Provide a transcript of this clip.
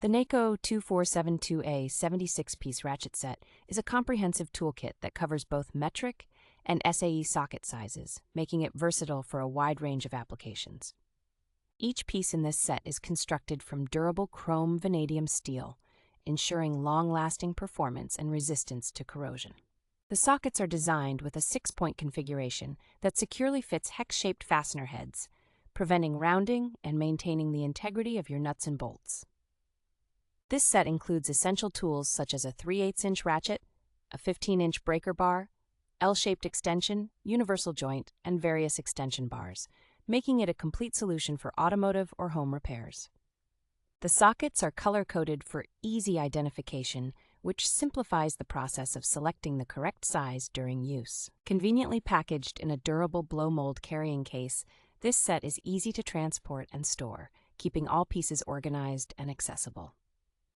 The Neiko 02472A 76-piece ratchet set is a comprehensive toolkit that covers both metric and SAE socket sizes, making it versatile for a wide range of applications. Each piece in this set is constructed from durable chrome vanadium steel, ensuring long-lasting performance and resistance to corrosion. The sockets are designed with a 6-point configuration that securely fits hex-shaped fastener heads, preventing rounding and maintaining the integrity of your nuts and bolts. This set includes essential tools such as a 3/8-inch ratchet, a 15-inch breaker bar, L-shaped extension, universal joint, and various extension bars, making it a complete solution for automotive or home repairs. The sockets are color-coded for easy identification, which simplifies the process of selecting the correct size during use. Conveniently packaged in a durable blow-mold carrying case, this set is easy to transport and store, keeping all pieces organized and accessible.